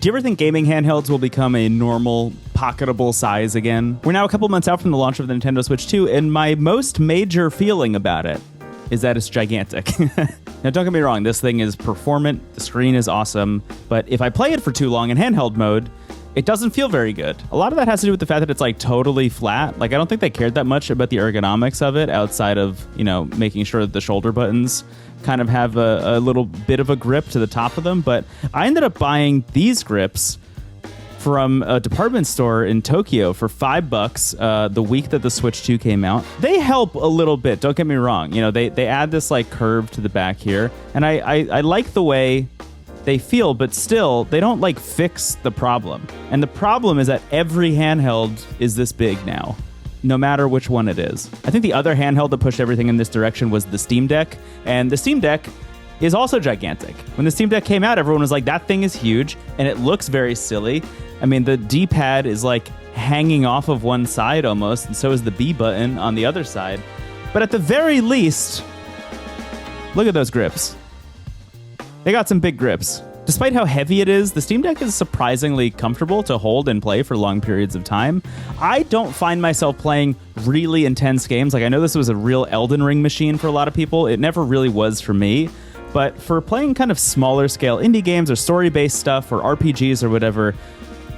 Do you ever think gaming handhelds will become a normal, pocketable size again? We're now a couple months out from the launch of the Nintendo Switch 2, and my most major feeling about it is that it's gigantic. Now, don't get me wrong, this thing is performant, the screen is awesome, but if I play it for too long in handheld mode, it doesn't feel very good. A lot of that has to do with the fact that it's like totally flat. Like, I don't think they cared that much about the ergonomics of it outside of, you know, making sure that the shoulder buttons kind of have a little bit of a grip to the top of them. But I ended up buying these grips from a department store in Tokyo for $5 the week that the Switch 2 came out. They help a little bit, don't get me wrong. You know, they add this like curve to the back here, and I like the way they feel, but still, they don't like fix the problem. And the problem is that every handheld is this big now, no matter which one it is. I think the other handheld that pushed everything in this direction was the Steam Deck, and the Steam Deck is also gigantic. When the Steam Deck came out, everyone was like, that thing is huge, and it looks very silly. I mean, the D-pad is like hanging off of one side almost, and so is the B button on the other side. But at the very least, look at those grips. They got some big grips. Despite how heavy it is, the Steam Deck is surprisingly comfortable to hold and play for long periods of time. I don't find myself playing really intense games. Like, I know this was a real Elden Ring machine for a lot of people. It never really was for me. But for playing kind of smaller scale indie games or story-based stuff or RPGs or whatever,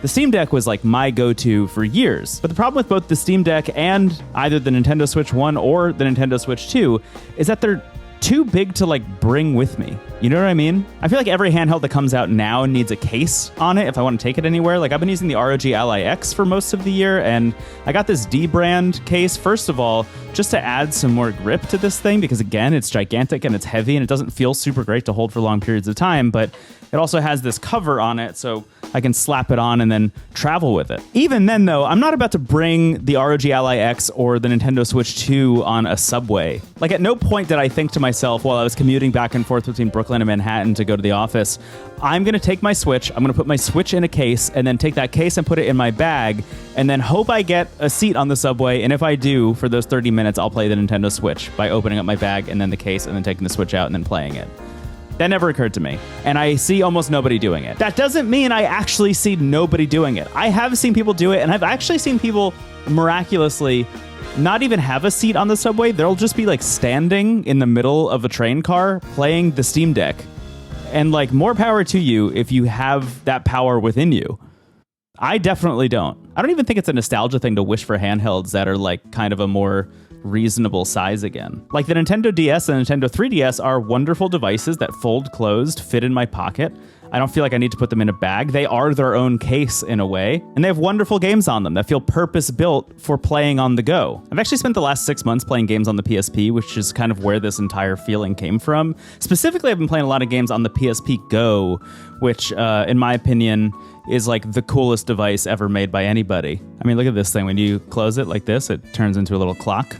the Steam Deck was like my go-to for years. But the problem with both the Steam Deck and either the Nintendo Switch 1 or the Nintendo Switch 2 is that they're too big to like bring with me. You know what I mean? I feel like every handheld that comes out now needs a case on it if I want to take it anywhere. Like, I've been using the ROG Ally X for most of the year, and I got this D brand case, first of all, just to add some more grip to this thing, because again, it's gigantic and it's heavy and it doesn't feel super great to hold for long periods of time, but it also has this cover on it, so I can slap it on and then travel with it. Even then, though, I'm not about to bring the ROG Ally X or the Nintendo Switch 2 on a subway. Like, at no point did I think to myself while I was commuting back and forth between Brooklyn and Manhattan to go to the office, I'm going to take my Switch, I'm going to put my Switch in a case, and then take that case and put it in my bag, and then hope I get a seat on the subway, and if I do, for those 30 minutes, I'll play the Nintendo Switch by opening up my bag and then the case and then taking the Switch out and then playing it. That never occurred to me, and I see almost nobody doing it. That doesn't mean I actually see nobody doing it. I have seen people do it, and I've actually seen people miraculously not even have a seat on the subway. They'll just be like standing in the middle of a train car playing the Steam Deck. And like, more power to you if you have that power within you. I definitely don't. I don't even think it's a nostalgia thing to wish for handhelds that are like kind of a more reasonable size again. Like, the Nintendo DS and Nintendo 3DS are wonderful devices that fold closed, fit in my pocket. I don't feel like I need to put them in a bag. They are their own case in a way, and they have wonderful games on them that feel purpose-built for playing on the go. I've actually spent the last 6 months playing games on the PSP, which is kind of where this entire feeling came from. Specifically, I've been playing a lot of games on the PSP Go, which, in my opinion, is like the coolest device ever made by anybody. I mean, look at this thing. When you close it like this, it turns into a little clock.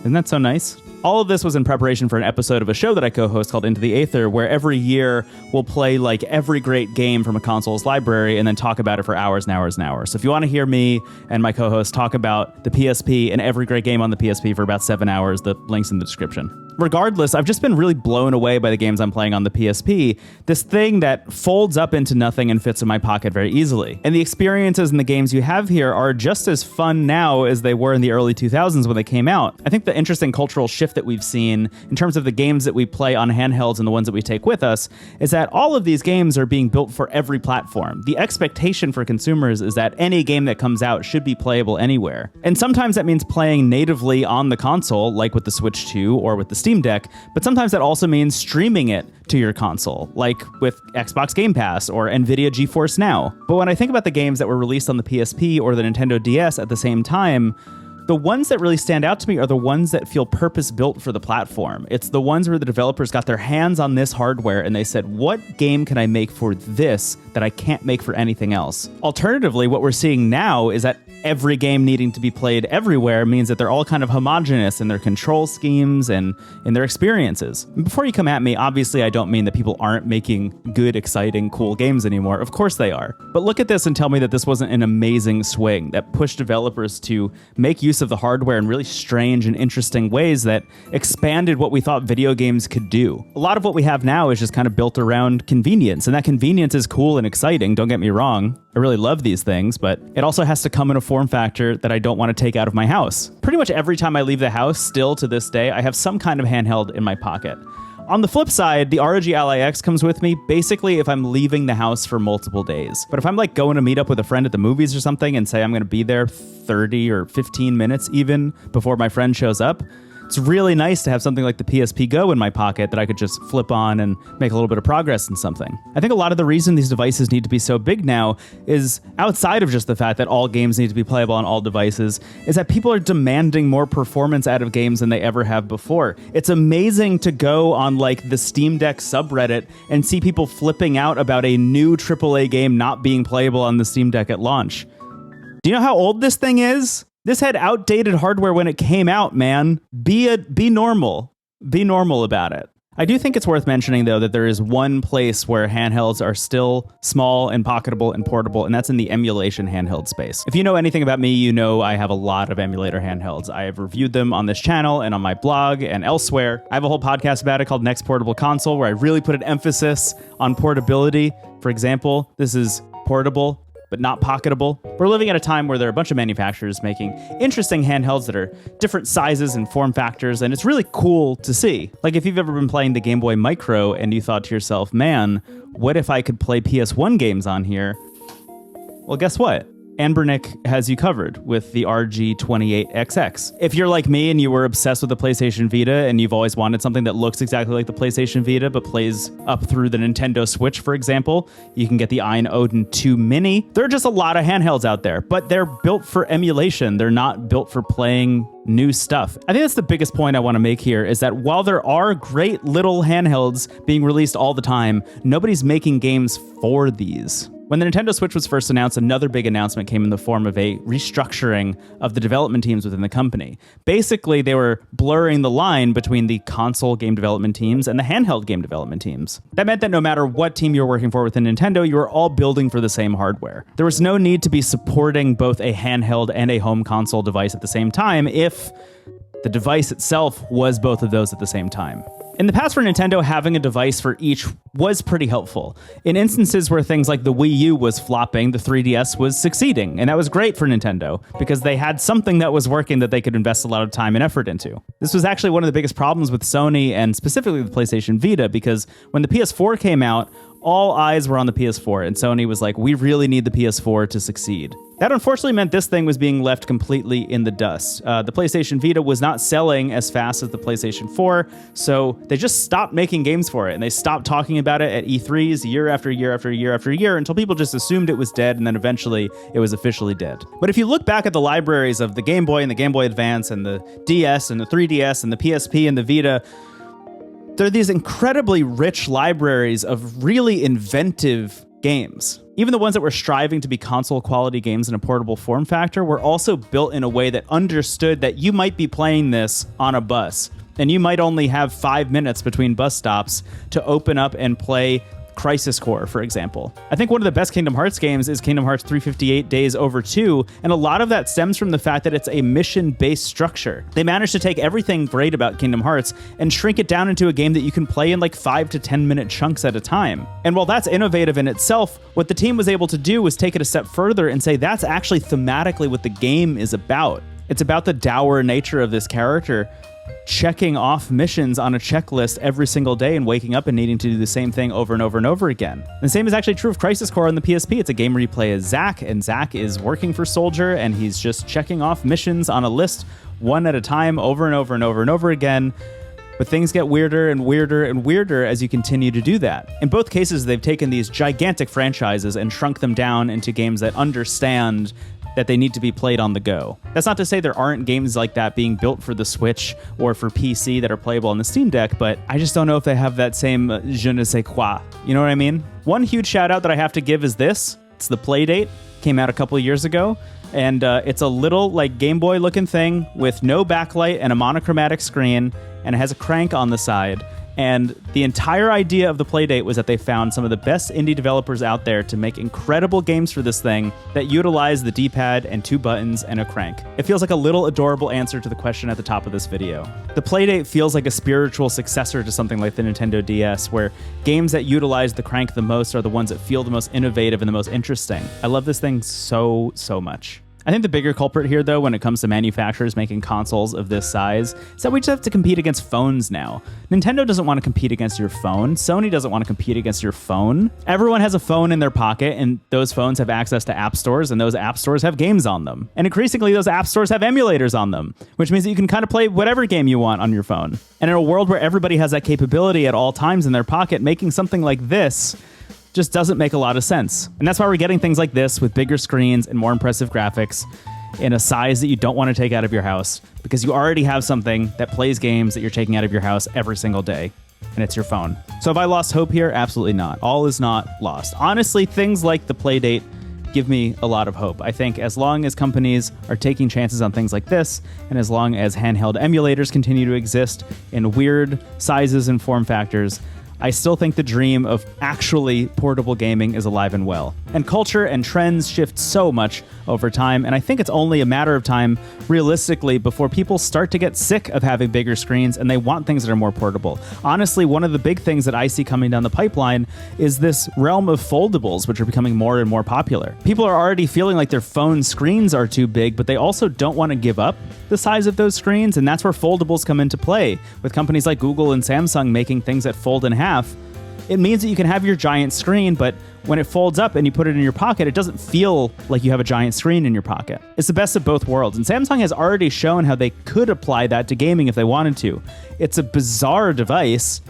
Isn't that so nice? All of this was in preparation for an episode of a show that I co-host called Into the Aether, where every year we'll play like every great game from a console's library and then talk about it for hours and hours and hours. So if you want to hear me and my co-host talk about the PSP and every great game on the PSP for about 7 hours, the link's in the description. Regardless, I've just been really blown away by the games I'm playing on the PSP, this thing that folds up into nothing and fits in my pocket very easily. And the experiences and the games you have here are just as fun now as they were in the early 2000s when they came out. I think the interesting cultural shift that we've seen in terms of the games that we play on handhelds and the ones that we take with us is that all of these games are being built for every platform. The expectation for consumers is that any game that comes out should be playable anywhere. And sometimes that means playing natively on the console, like with the Switch 2 or with the Steam Deck, but sometimes that also means streaming it to your console, like with Xbox Game Pass or Nvidia GeForce Now. But when I think about the games that were released on the PSP or the Nintendo DS at the same time, the ones that really stand out to me are the ones that feel purpose-built for the platform. It's the ones where the developers got their hands on this hardware and they said, what game can I make for this that I can't make for anything else? Alternatively, what we're seeing now is that every game needing to be played everywhere means that they're all kind of homogenous in their control schemes and in their experiences. And before you come at me, obviously I don't mean that people aren't making good, exciting, cool games anymore. Of course they are. But look at this and tell me that this wasn't an amazing swing that pushed developers to make use of the hardware in really strange and interesting ways that expanded what we thought video games could do. A lot of what we have now is just kind of built around convenience, and that convenience is cool and exciting, don't get me wrong. I really love these things, but it also has to come in a form factor that I don't want to take out of my house. Pretty much every time I leave the house, still to this day, I have some kind of handheld in my pocket. On the flip side, the ROG Ally X comes with me basically if I'm leaving the house for multiple days. But if I'm like going to meet up with a friend at the movies or something and say I'm going to be there 30 or 15 minutes even before my friend shows up, it's really nice to have something like the PSP Go in my pocket that I could just flip on and make a little bit of progress in something. I think a lot of the reason these devices need to be so big now is outside of just the fact that all games need to be playable on all devices, is that people are demanding more performance out of games than they ever have before. It's amazing to go on like the Steam Deck subreddit and see people flipping out about a new AAA game not being playable on the Steam Deck at launch. Do you know how old this thing is? This had outdated hardware when it came out, man. Be normal. Be normal about it. I do think it's worth mentioning, though, that there is one place where handhelds are still small and pocketable and portable, and that's in the emulation handheld space. If you know anything about me, you know I have a lot of emulator handhelds. I have reviewed them on this channel and on my blog and elsewhere. I have a whole podcast about it called Next Portable Console, where I really put an emphasis on portability. For example, this is portable, but not pocketable. We're living at a time where there are a bunch of manufacturers making interesting handhelds that are different sizes and form factors, and it's really cool to see. Like if you've ever been playing the Game Boy Micro and you thought to yourself, man, what if I could play PS1 games on here? Well, guess what? Anbernic has you covered with the RG28XX. If you're like me and you were obsessed with the PlayStation Vita and you've always wanted something that looks exactly like the PlayStation Vita but plays up through the Nintendo Switch, for example, you can get the Ein Odin 2 Mini. There are just a lot of handhelds out there, but they're built for emulation. They're not built for playing new stuff. I think that's the biggest point I want to make here, is that while there are great little handhelds being released all the time, nobody's making games for these. When the Nintendo Switch was first announced, another big announcement came in the form of a restructuring of the development teams within the company. Basically, they were blurring the line between the console game development teams and the handheld game development teams. That meant that no matter what team you were working for within Nintendo, you were all building for the same hardware. There was no need to be supporting both a handheld and a home console device at the same time if the device itself was both of those at the same time. In the past, for Nintendo, having a device for each was pretty helpful. In instances where things like the Wii U was flopping, the 3DS was succeeding, and that was great for Nintendo because they had something that was working that they could invest a lot of time and effort into. This was actually one of the biggest problems with Sony and specifically the PlayStation Vita, because when the PS4 came out, all eyes were on the PS4, and Sony was like, we really need the PS4 to succeed. That unfortunately meant this thing was being left completely in the dust. The PlayStation Vita was not selling as fast as the PlayStation 4, so they just stopped making games for it, and they stopped talking about it at E3s year after year after year after year until people just assumed it was dead, and then eventually it was officially dead. But if you look back at the libraries of the Game Boy and the Game Boy Advance and the DS and the 3DS and the PSP and the Vita, there are these incredibly rich libraries of really inventive games. Even the ones that were striving to be console quality games in a portable form factor were also built in a way that understood that you might be playing this on a bus, and you might only have 5 minutes between bus stops to open up and play Crisis Core, for example. I think one of the best Kingdom Hearts games is Kingdom Hearts 358 Days Over 2, and a lot of that stems from the fact that it's a mission-based structure. They managed to take everything great about Kingdom Hearts and shrink it down into a game that you can play in like 5 to 10 minute chunks at a time. And while that's innovative in itself, what the team was able to do was take it a step further and say that's actually thematically what the game is about. It's about the dour nature of this character checking off missions on a checklist every single day and waking up and needing to do the same thing over and over and over again. And the same is actually true of Crisis Core on the PSP. It's a game where you play as Zack, and Zack is working for Soldier, and he's just checking off missions on a list one at a time over and over and over and over again. But things get weirder and weirder and weirder as you continue to do that. In both cases, they've taken these gigantic franchises and shrunk them down into games that understand that they need to be played on the go. That's not to say there aren't games like that being built for the Switch or for PC that are playable on the Steam Deck, but I just don't know if they have that same je ne sais quoi. You know what I mean? One huge shout out that I have to give is this. It's the PlayDate. Came out a couple of years ago. And it's a little like Game Boy looking thing with no backlight and a monochromatic screen, and it has a crank on the side. And the entire idea of the Playdate was that they found some of the best indie developers out there to make incredible games for this thing that utilize the D-pad and 2 buttons and a crank. It feels like a little adorable answer to the question at the top of this video. The Playdate feels like a spiritual successor to something like the Nintendo DS, where games that utilize the crank the most are the ones that feel the most innovative and the most interesting. I love this thing so much. I think the bigger culprit here, though, when it comes to manufacturers making consoles of this size, is that we just have to compete against phones now. Nintendo doesn't want to compete against your phone. Sony doesn't want to compete against your phone. Everyone has a phone in their pocket, and those phones have access to app stores, and those app stores have games on them. And increasingly, those app stores have emulators on them, which means that you can kind of play whatever game you want on your phone. And in a world where everybody has that capability at all times in their pocket, making something like this just doesn't make a lot of sense. And that's why we're getting things like this with bigger screens and more impressive graphics in a size that you don't want to take out of your house, because you already have something that plays games that you're taking out of your house every single day, and it's your phone. So have I lost hope here? Absolutely not. All is not lost. Honestly, things like the Playdate give me a lot of hope. I think as long as companies are taking chances on things like this, and as long as handheld emulators continue to exist in weird sizes and form factors, I still think the dream of actually portable gaming is alive and well. And culture and trends shift so much over time, and I think it's only a matter of time, realistically, before people start to get sick of having bigger screens and they want things that are more portable. Honestly, one of the big things that I see coming down the pipeline is this realm of foldables, which are becoming more and more popular. People are already feeling like their phone screens are too big, but they also don't want to give up the size of those screens, and that's where foldables come into play, with companies like Google and Samsung making things that fold in half. It means that you can have your giant screen, but when it folds up and you put it in your pocket, it doesn't feel like you have a giant screen in your pocket. It's the best of both worlds, and Samsung has already shown how they could apply that to gaming if they wanted to. It's a bizarre device,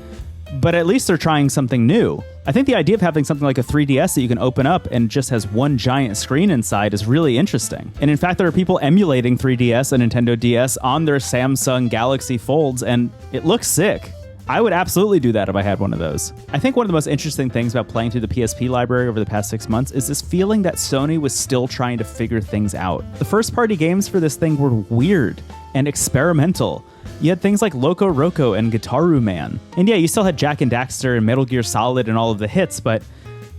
but at least they're trying something new. I think the idea of having something like a 3DS that you can open up and just has one giant screen inside is really interesting. And in fact, there are people emulating 3DS and Nintendo DS on their Samsung Galaxy Folds, and it looks sick. I would absolutely do that if I had one of those. I think one of the most interesting things about playing through the PSP library over the past 6 months is this feeling that Sony was still trying to figure things out. The first-party games for this thing were weird and experimental. You had things like Loco Roco and Gitaru Man. And yeah, you still had Jak and Daxter and Metal Gear Solid and all of the hits, but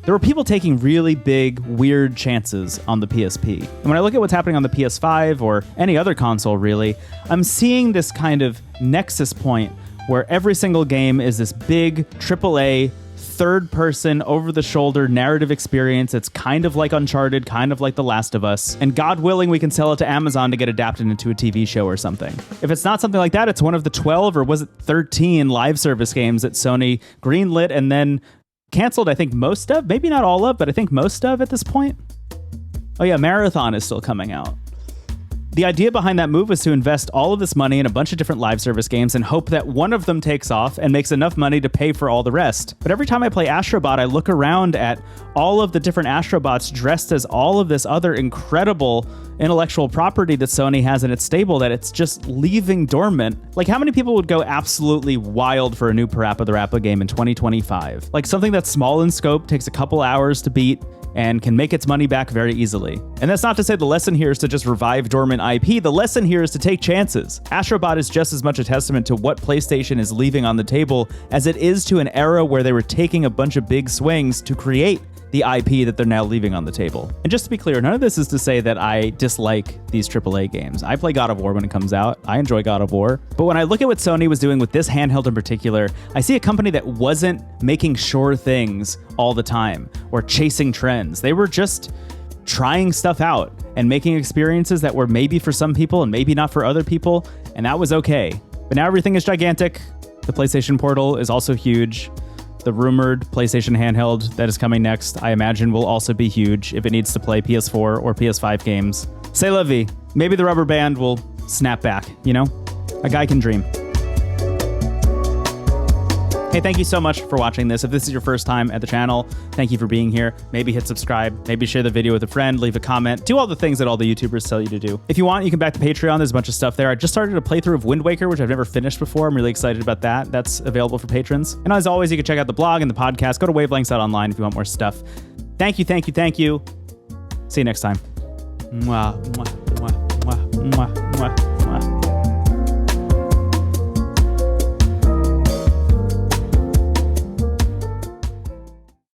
there were people taking really big, weird chances on the PSP. And when I look at what's happening on the PS5 or any other console, really, I'm seeing this kind of nexus point where every single game is this big AAA third-person, over-the-shoulder narrative experience. It's kind of like Uncharted, kind of like The Last of Us, and God willing, we can sell it to Amazon to get adapted into a TV show or something. If it's not something like that, it's one of the 12 or was it 13 live service games that Sony greenlit and then canceled, I think most of, maybe not all of, but I think most of at this point. Oh yeah, Marathon is still coming out. The idea behind that move was to invest all of this money in a bunch of different live service games and hope that one of them takes off and makes enough money to pay for all the rest. But every time I play Astrobot, I look around at all of the different Astrobots dressed as all of this other incredible intellectual property that Sony has in its stable that it's just leaving dormant. Like, how many people would go absolutely wild for a new Parappa the Rappa game in 2025? Like something that's small in scope, takes a couple hours to beat, and can make its money back very easily. And that's not to say the lesson here is to just revive dormant IP. The lesson here is to take chances. Astrobot is just as much a testament to what PlayStation is leaving on the table as it is to an era where they were taking a bunch of big swings to create the IP that they're now leaving on the table. And just to be clear, none of this is to say that I dislike these AAA games. I play God of War when it comes out. I enjoy God of War. But when I look at what Sony was doing with this handheld in particular, I see a company that wasn't making sure things all the time or chasing trends. They were just trying stuff out and making experiences that were maybe for some people and maybe not for other people, and that was okay. But now everything is gigantic. The PlayStation Portal is also huge. The rumored PlayStation handheld that is coming next, I imagine, will also be huge if it needs to play PS4 or PS5 games. C'est la vie. Maybe the rubber band will snap back, you know? A guy can dream. Hey, thank you so much for watching this. If this is your first time at the channel, thank you for being here. Maybe hit subscribe, maybe share the video with a friend, leave a comment, do all the things that all the YouTubers tell you to do. If you want, you can back to Patreon. There's a bunch of stuff there. I just started a playthrough of Wind Waker, which I've never finished before. I'm really excited about that. That's available for patrons. And as always, you can check out the blog and the podcast. Go to wavelengths.online if you want more stuff. Thank you, thank you, thank you. See you next time. Mwah, mwah, mwah, mwah, mwah, mwah, mwah.